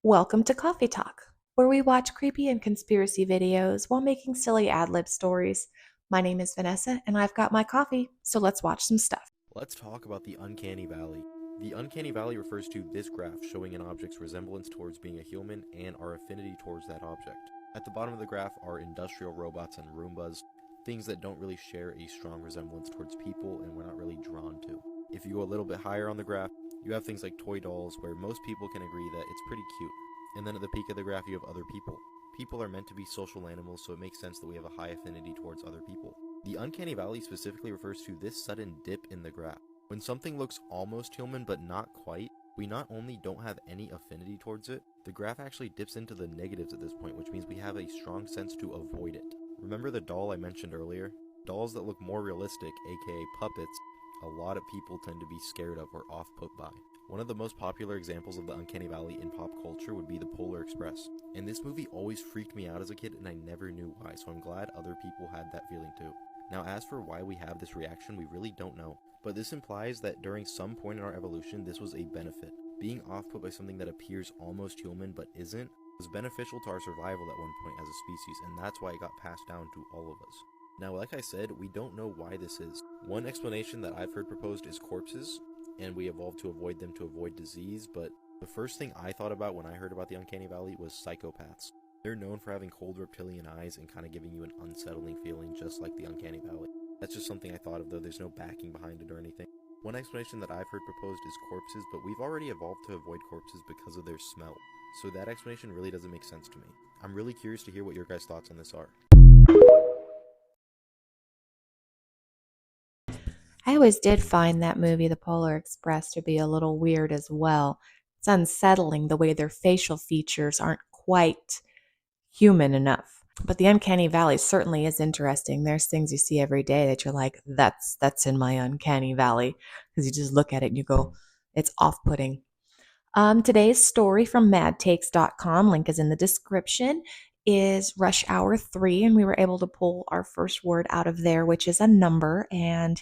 Welcome to Coffee Talk, where we watch creepy and conspiracy videos while making silly ad-lib stories. My name is Vanessa, and I've got my coffee, so let's watch some stuff. Let's talk about the uncanny valley. The uncanny valley refers to this graph showing an object's resemblance towards being a human and our affinity towards that object. At the bottom of the graph are industrial robots and Roombas, things that don't really share a strong resemblance towards people and we're not really drawn to. If you go a little bit higher on the graph, you have things like toy dolls where most people can agree that it's pretty cute. And then at the peak of the graph you have other people. People are meant to be social animals, so it makes sense that we have a high affinity towards other people. The uncanny valley specifically refers to this sudden dip in the graph. When something looks almost human but not quite, we not only don't have any affinity towards it, the graph actually dips into the negatives at this point, which means we have a strong sense to avoid it. Remember the doll I mentioned earlier? Dolls that look more realistic, aka puppets, a lot of people tend to be scared of or off-put by. One of the most popular examples of the uncanny valley in pop culture would be the Polar Express. And this movie always freaked me out as a kid and I never knew why, so I'm glad other people had that feeling too. Now, as for why we have this reaction, we really don't know. But this implies that during some point in our evolution, this was a benefit. Being off-put by something that appears almost human but isn't was beneficial to our survival at one point as a species, and that's why it got passed down to all of us. Now, like I said, we don't know why this is. One explanation that I've heard proposed is corpses, and we evolved to avoid them to avoid disease, but the first thing I thought about when I heard about the uncanny valley was psychopaths. They're known for having cold reptilian eyes and kind of giving you an unsettling feeling just like the uncanny valley. That's just something I thought of, though there's no backing behind it or anything. One explanation that I've heard proposed is corpses, but we've already evolved to avoid corpses because of their smell. So that explanation really doesn't make sense to me. I'm really curious to hear what your guys' thoughts on this are. I always did find that movie, The Polar Express, to be a little weird as well. It's unsettling the way their facial features aren't quite human enough. But the uncanny valley certainly is interesting. There's things you see every day that you're like, that's in my uncanny valley, because you just look at it and you go, it's off-putting. Today's story from madtakes.com, link is in the description, is Rush Hour 3, and we were able to pull our first word out of there, which is a number, and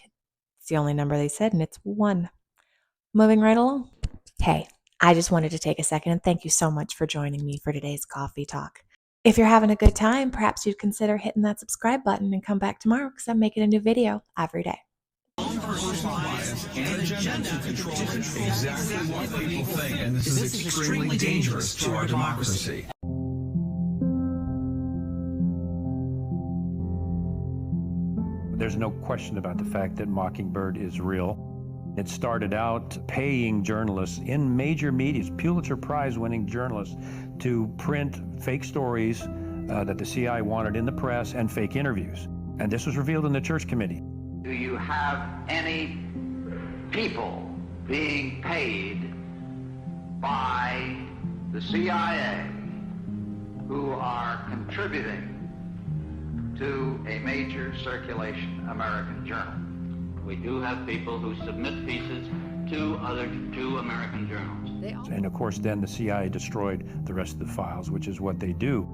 it's the only number they said, and it's 1. Moving right along. Hey, I just wanted to take a second and thank you so much for joining me for today's coffee talk. If you're having a good time, perhaps you'd consider hitting that subscribe button and come back tomorrow because I'm making a new video every day. Personal bias and agenda to control exactly what people think, and this is extremely dangerous to our democracy. There's no question about the fact that Mockingbird is real. It started out paying journalists in major media, Pulitzer Prize-winning journalists, to print fake stories that the CIA wanted in the press and fake interviews. And this was revealed in the Church Committee. Do you have any people being paid by the CIA who are contributing to a major circulation American journal? We do have people who submit pieces to two American journals. And of course, then the CIA destroyed the rest of the files, which is what they do.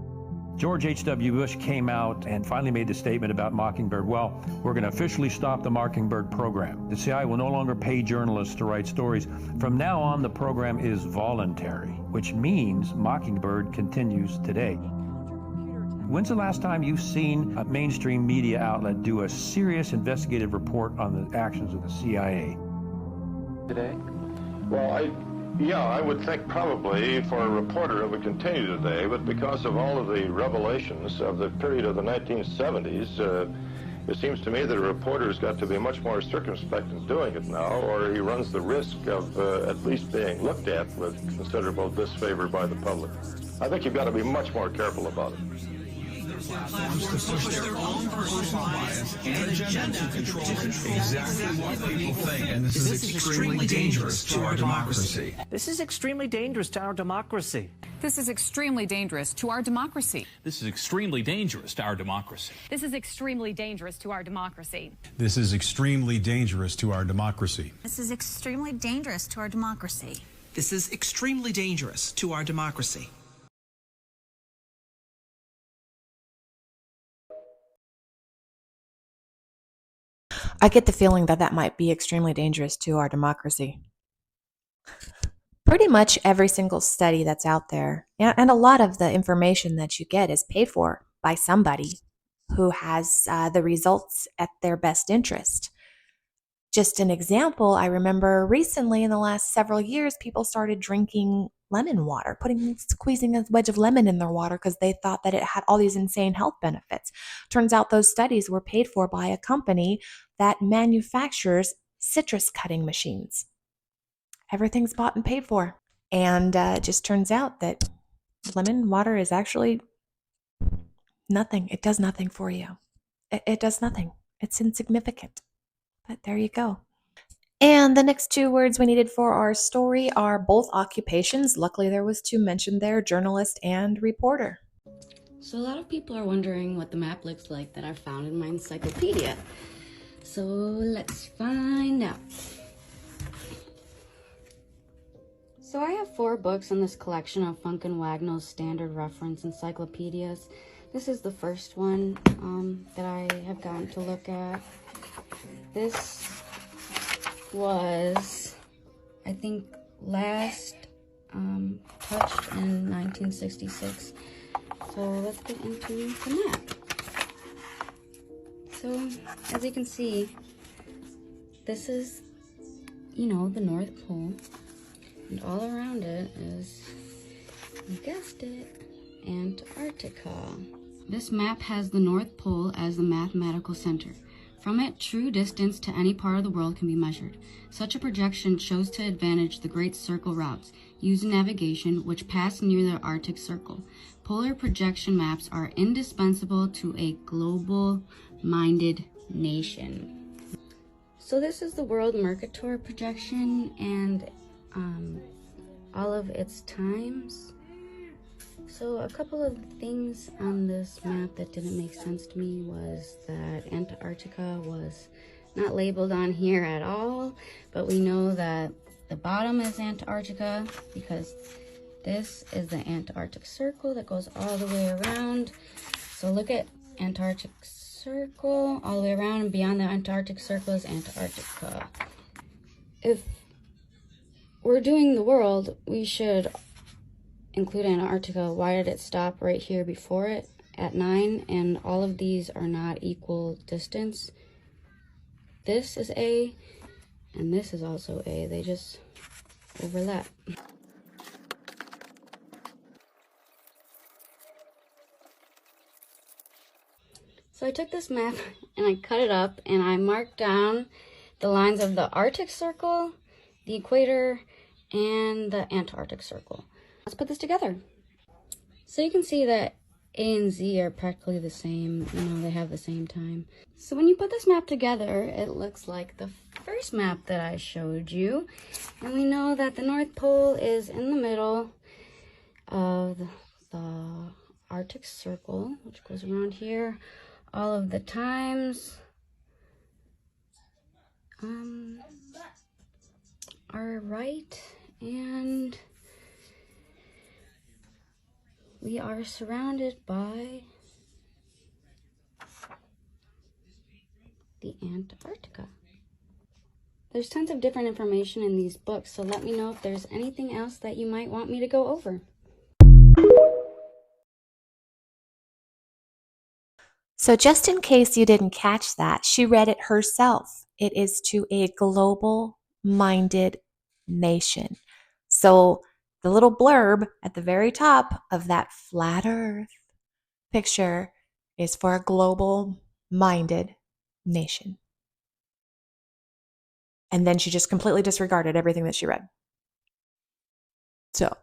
George H.W. Bush came out and finally made the statement about Mockingbird. Well, we're going to officially stop the Mockingbird program. The CIA will no longer pay journalists to write stories. From now on, the program is voluntary, which means Mockingbird continues today. When's the last time you've seen a mainstream media outlet do a serious investigative report on the actions of the CIA? Today? Well, I would think probably for a reporter it would continue today, but because of all of the revelations of the period of the 1970s, it seems to me that a reporter's got to be much more circumspect in doing it now, or he runs the risk of at least being looked at with considerable disfavor by the public. I think you've got to be much more careful about it. Platforms to push their own personal bias and agenda to control exactly what people think, and this is extremely dangerous to our democracy. This is extremely dangerous to our democracy. This is extremely dangerous to our democracy. This is extremely dangerous to our democracy. This is extremely dangerous to our democracy. This is extremely dangerous to our democracy. This is extremely dangerous to our democracy. This is extremely dangerous to our democracy. I get the feeling that that might be extremely dangerous to our democracy. Pretty much every single study that's out there, and a lot of the information that you get is paid for by somebody who has the results at their best interest. Just an example, I remember recently in the last several years, people started drinking lemon water, squeezing a wedge of lemon in their water because they thought that it had all these insane health benefits. Turns out those studies were paid for by a company that manufactures citrus cutting machines. Everything's bought and paid for. And it just turns out that lemon water is actually nothing. It does nothing for you. It does nothing. It's insignificant. But there you go. And the next two words we needed for our story are both occupations. Luckily, there was two mentioned there, journalist and reporter. So a lot of people are wondering what the map looks like that I found in my encyclopedia. So let's find out. So I have 4 books in this collection of Funk and Wagnall's standard reference encyclopedias. This is the first one that I have gotten to look at. This was, I think, last touched in 1966. So let's get into the map. So as you can see, this is, the North Pole. And all around it is, you guessed it, Antarctica. This map has the North Pole as the mathematical center. From it, true distance to any part of the world can be measured. Such a projection shows to advantage the Great Circle routes used in navigation, which pass near the Arctic Circle. Polar projection maps are indispensable to a global-minded nation. So this is the World Mercator projection and all of its times. So a couple of things on this map that didn't make sense to me was that Antarctica was not labeled on here at all, but we know that the bottom is Antarctica because this is the Antarctic Circle that goes all the way around. So look at Antarctic Circle all the way around, and beyond the Antarctic Circle is Antarctica. If we're doing the world, we should include Antarctica. Why did it stop right here before it at 9? And all of these are not equal distance. This is A, and this is also A. They just overlap. So I took this map and I cut it up and I marked down the lines of the Arctic Circle, the equator, and the Antarctic Circle. Let's put this together. So you can see that A and Z are practically the same, they have the same time. So when you put this map together, it looks like the first map that I showed you. And we know that the North Pole is in the middle of the Arctic Circle, which goes around here. All of the times are right, and we are surrounded by the Antarctica. There's tons of different information in these books, so let me know if there's anything else that you might want me to go over. So just in case you didn't catch that, she read it herself. It is to a global-minded nation. So the little blurb at the very top of that flat earth picture is for a global-minded nation. And then she just completely disregarded everything that she read. So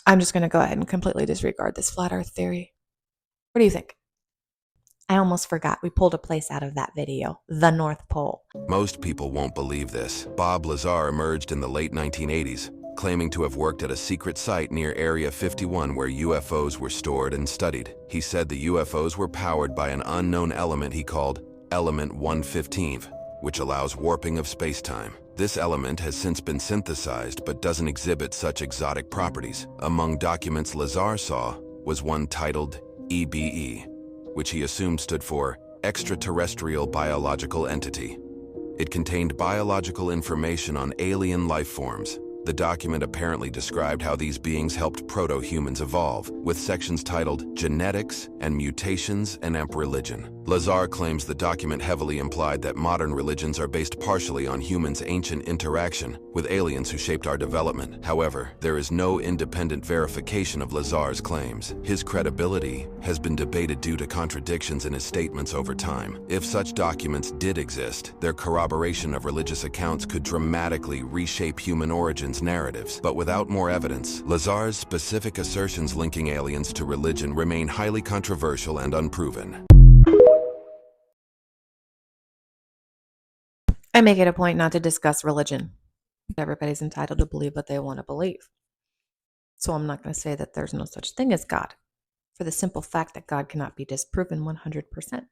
I'm just going to go ahead and completely disregard this flat earth theory. What do you think? I almost forgot. We pulled a place out of that video, the North Pole. Most people won't believe this. Bob Lazar emerged in the late 1980s, claiming to have worked at a secret site near Area 51 where UFOs were stored and studied. He said the UFOs were powered by an unknown element he called Element 115, which allows warping of space-time. This element has since been synthesized but doesn't exhibit such exotic properties. Among documents Lazar saw was one titled EBE, which he assumed stood for Extraterrestrial Biological Entity. It contained biological information on alien life forms, The document apparently described how these beings helped proto-humans evolve, with sections titled Genetics and Mutations and Amp Religion. Lazar claims the document heavily implied that modern religions are based partially on humans' ancient interaction with aliens who shaped our development. However, there is no independent verification of Lazar's claims. His credibility has been debated due to contradictions in his statements over time. If such documents did exist, their corroboration of religious accounts could dramatically reshape human origins narratives. But without more evidence, Lazar's specific assertions linking aliens to religion remain highly controversial and unproven. I make it a point not to discuss religion. Everybody's entitled to believe what they want to believe. So I'm not going to say that there's no such thing as God, for the simple fact that God cannot be disproven 100%.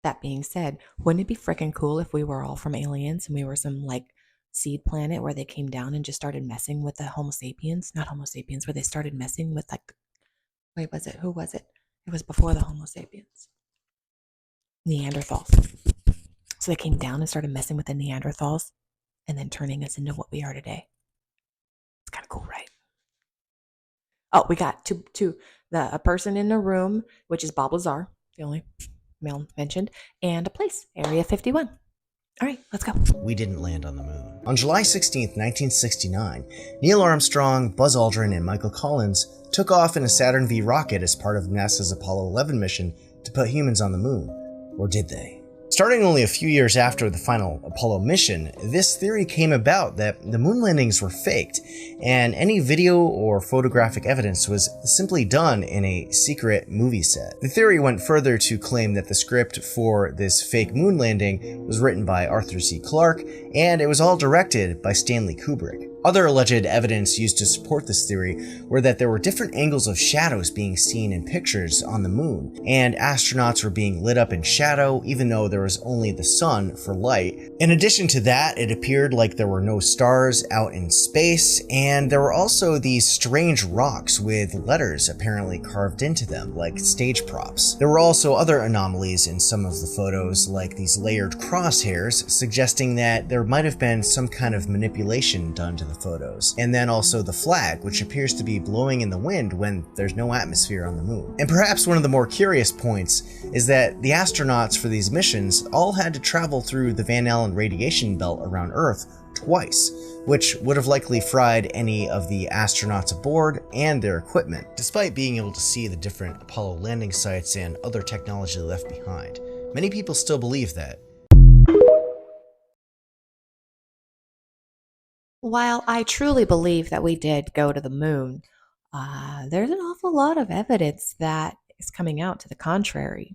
That being said, wouldn't it be freaking cool if we were all from aliens and we were some like seed planet where they came down and just started messing with the Homo sapiens? Not Homo sapiens, where they started messing with like, who was it? It was before the Homo sapiens. Neanderthals. So they came down and started messing with the Neanderthals and then turning us into what we are today. It's kind of cool, right? Oh, we got a person in the room, which is Bob Lazar, the only male mentioned, and a place, Area 51. All right, let's go. We didn't land on the moon. On July 16th, 1969, Neil Armstrong, Buzz Aldrin, and Michael Collins took off in a Saturn V rocket as part of NASA's Apollo 11 mission to put humans on the moon. Or did they? Starting only a few years after the final Apollo mission, this theory came about that the moon landings were faked, and any video or photographic evidence was simply done in a secret movie set. The theory went further to claim that the script for this fake moon landing was written by Arthur C. Clarke, and it was all directed by Stanley Kubrick. Other alleged evidence used to support this theory were that there were different angles of shadows being seen in pictures on the moon, and astronauts were being lit up in shadow even though there was only the sun for light. In addition to that, it appeared like there were no stars out in space, and there were also these strange rocks with letters apparently carved into them, like stage props. There were also other anomalies in some of the photos, like these layered crosshairs, suggesting that there might have been some kind of manipulation done to the photos. And then also the flag, which appears to be blowing in the wind when there's no atmosphere on the moon. And perhaps one of the more curious points is that the astronauts for these missions all had to travel through the Van Allen radiation belt around Earth twice, which would have likely fried any of the astronauts aboard and their equipment. Despite being able to see the different Apollo landing sites and other technology left behind, many people still believe that. While I truly believe that we did go to the moon, there's an awful lot of evidence that is coming out to the contrary.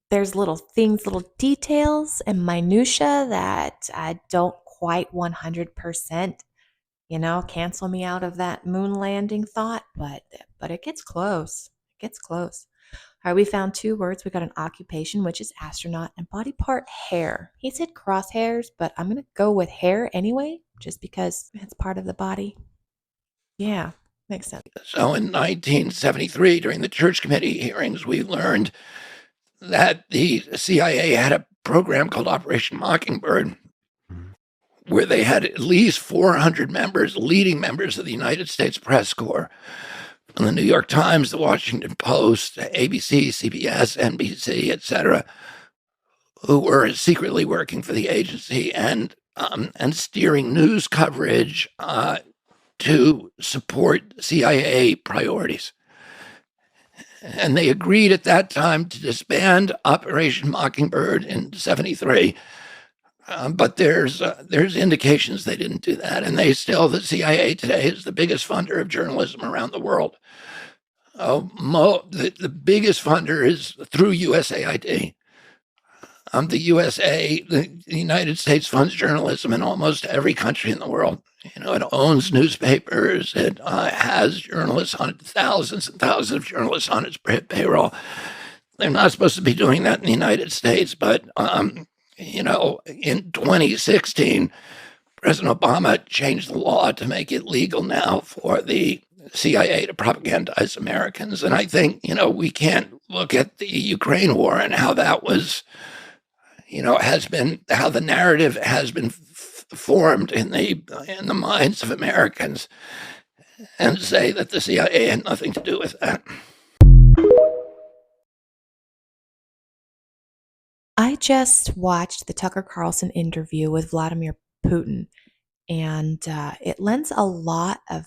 There's little things, little details and minutia that I don't quite 100%, cancel me out of that moon landing thought, but it gets close. It gets close. All right, we found 2 words. We got an occupation, which is astronaut, and body part hair. He said crosshairs, but I'm going to go with hair anyway, just because it's part of the body. Yeah, makes sense. So in 1973, during the Church Committee hearings, we learned that the CIA had a program called Operation Mockingbird, where they had at least 400 members, leading members of the United States Press Corps, from the New York Times, the Washington Post, ABC, CBS, NBC, etc., who were secretly working for the agency and steering news coverage to support CIA priorities. And they agreed at that time to disband Operation Mockingbird in '73. But there's indications they didn't do that, and the CIA today is the biggest funder of journalism around the world. The biggest funder is through USAID. The United States funds journalism in almost every country in the world. It owns newspapers. It has journalists on it, thousands and thousands of journalists on its payroll. They're not supposed to be doing that in the United States, but in 2016, President Obama changed the law to make it legal now for the CIA to propagandize Americans. And I think, we can't look at the Ukraine war and how that was, how the narrative has been formed in the minds of Americans and say that the CIA had nothing to do with that. I just watched the Tucker Carlson interview with Vladimir Putin, and it lends a lot of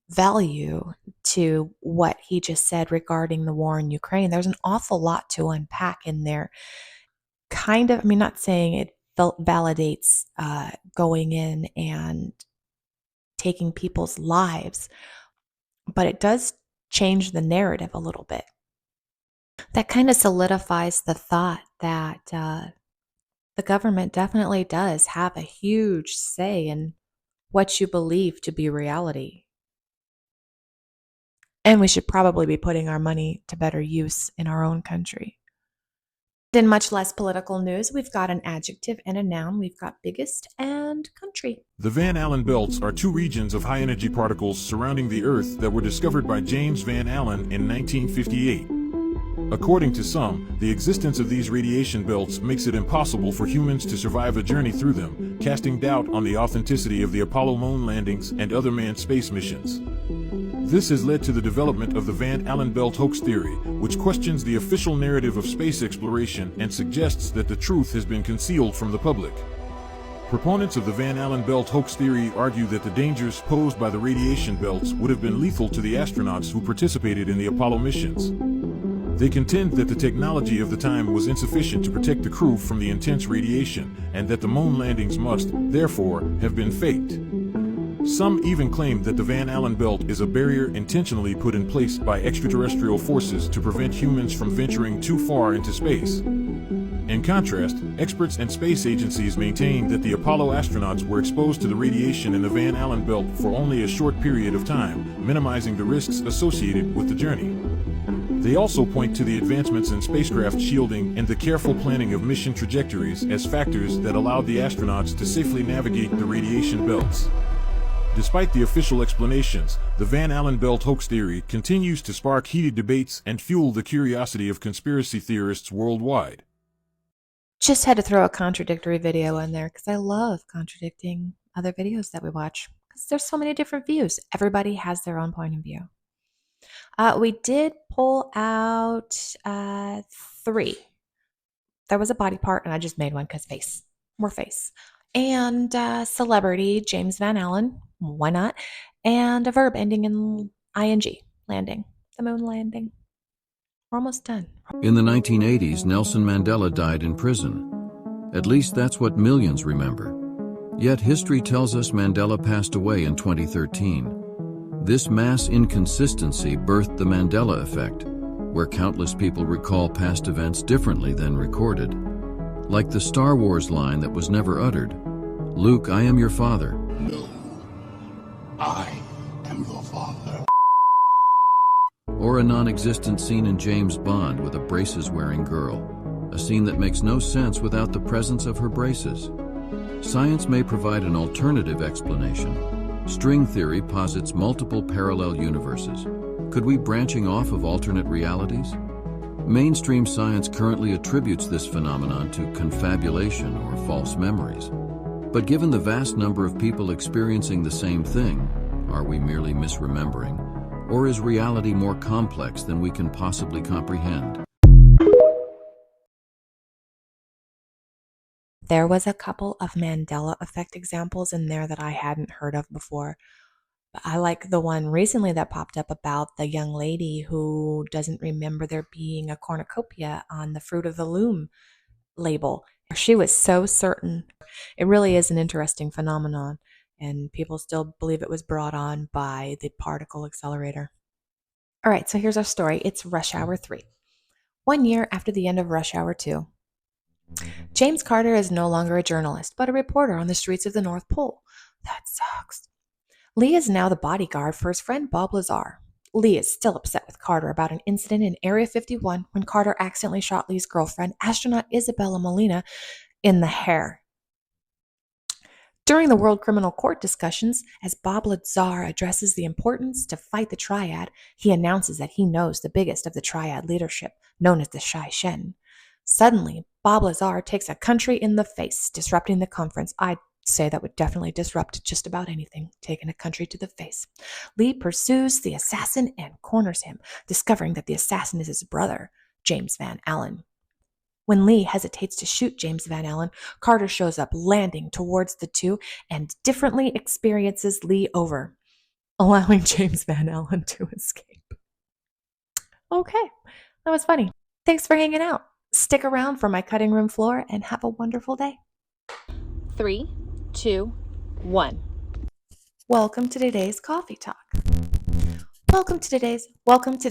value to what he just said regarding the war in Ukraine. There's an awful lot to unpack in there. Kind of, I mean, not saying it validates going in and taking people's lives, but it does change the narrative a little bit. That kind of solidifies the thought that the government definitely does have a huge say in what you believe to be reality. And we should probably be putting our money to better use in our own country. In much less political news, we've got an adjective and a noun. We've got biggest and country. The Van Allen belts are two regions of high-energy particles surrounding the Earth that were discovered by James Van Allen in 1958. According to some, the existence of these radiation belts makes it impossible for humans to survive a journey through them, casting doubt on the authenticity of the Apollo moon landings and other manned space missions. This has led to the development of the Van Allen belt hoax theory, which questions the official narrative of space exploration and suggests that the truth has been concealed from the public. Proponents of the Van Allen belt hoax theory argue that the dangers posed by the radiation belts would have been lethal to the astronauts who participated in the Apollo missions. They contend that the technology of the time was insufficient to protect the crew from the intense radiation, and that the moon landings must, therefore, have been faked. Some even claim that the Van Allen belt is a barrier intentionally put in place by extraterrestrial forces to prevent humans from venturing too far into space. In contrast, experts and space agencies maintain that the Apollo astronauts were exposed to the radiation in the Van Allen belt for only a short period of time, minimizing the risks associated with the journey. They also point to the advancements in spacecraft shielding and the careful planning of mission trajectories as factors that allowed the astronauts to safely navigate the radiation belts. Despite the official explanations, the Van Allen belt hoax theory continues to spark heated debates and fuel the curiosity of conspiracy theorists worldwide. Just had to throw a contradictory video in there because I love contradicting other videos that we watch because there's so many different views. Everybody has their own point of view. We did pull out 3. There was a body part, and I just made one because face. More face. And celebrity, James Van Allen. Why not? And a verb ending in ing, landing. The moon landing. We're almost done. In the 1980s, Nelson Mandela died in prison. At least that's what millions remember. Yet history tells us Mandela passed away in 2013. This mass inconsistency birthed the Mandela effect, where countless people recall past events differently than recorded. Like the Star Wars line that was never uttered, "Luke, I am your father." No, I am your father. Or a non-existent scene in James Bond with a braces-wearing girl, a scene that makes no sense without the presence of her braces. Science may provide an alternative explanation. String theory posits multiple parallel universes. Could we branching off of alternate realities? Mainstream science currently attributes this phenomenon to confabulation or false memories. But given the vast number of people experiencing the same thing, are we merely misremembering? Or is reality more complex than we can possibly comprehend? There was a couple of Mandela effect examples in there that I hadn't heard of before. But I like the one recently that popped up about the young lady who doesn't remember there being a cornucopia on the Fruit of the Loom label. She was so certain. It really is an interesting phenomenon, and people still believe it was brought on by the particle accelerator. All right, so here's our story. It's Rush Hour 3. 1 year after the end of Rush Hour 2. James Carter is no longer a journalist, but a reporter on the streets of the North Pole. That sucks. Lee is now the bodyguard for his friend Bob Lazar. Lee is still upset with Carter about an incident in Area 51 when Carter accidentally shot Lee's girlfriend, astronaut Isabella Molina, in the hair. During the World Criminal Court discussions, as Bob Lazar addresses the importance to fight the triad, he announces that he knows the biggest of the triad leadership, known as the Shai Shen. Suddenly, Bob Lazar takes a country in the face, disrupting the conference. I say that would definitely disrupt just about anything, taking a country to the face. Lee pursues the assassin and corners him, discovering that the assassin is his brother, James Van Allen. When Lee hesitates to shoot James Van Allen, Carter shows up, landing towards the two, and differently experiences Lee over, allowing James Van Allen to escape. Okay, that was funny. Thanks for hanging out. Stick around for my cutting room floor and have a wonderful day. 3, 2, 1. Welcome to today's coffee talk. Welcome to today's, welcome to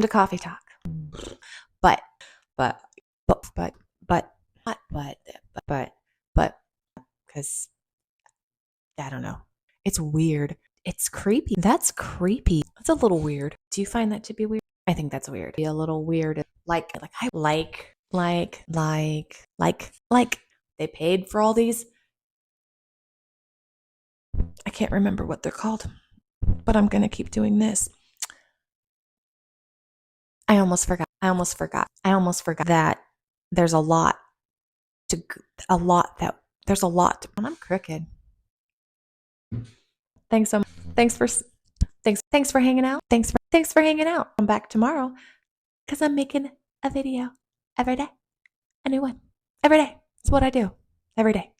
coffee talk. But, because, I don't know. It's weird. It's creepy. That's creepy. That's a little weird. Do you find that to be weird? I think that's weird. Be a little weird. Like, they paid for all these. I can't remember what they're called, but I'm going to keep doing this. I almost forgot that there's a lot and I'm crooked. Thanks so much. Thanks for hanging out. Thanks for hanging out. I'm back tomorrow because I'm making a video every day. A new one. Every day. It's what I do. Every day.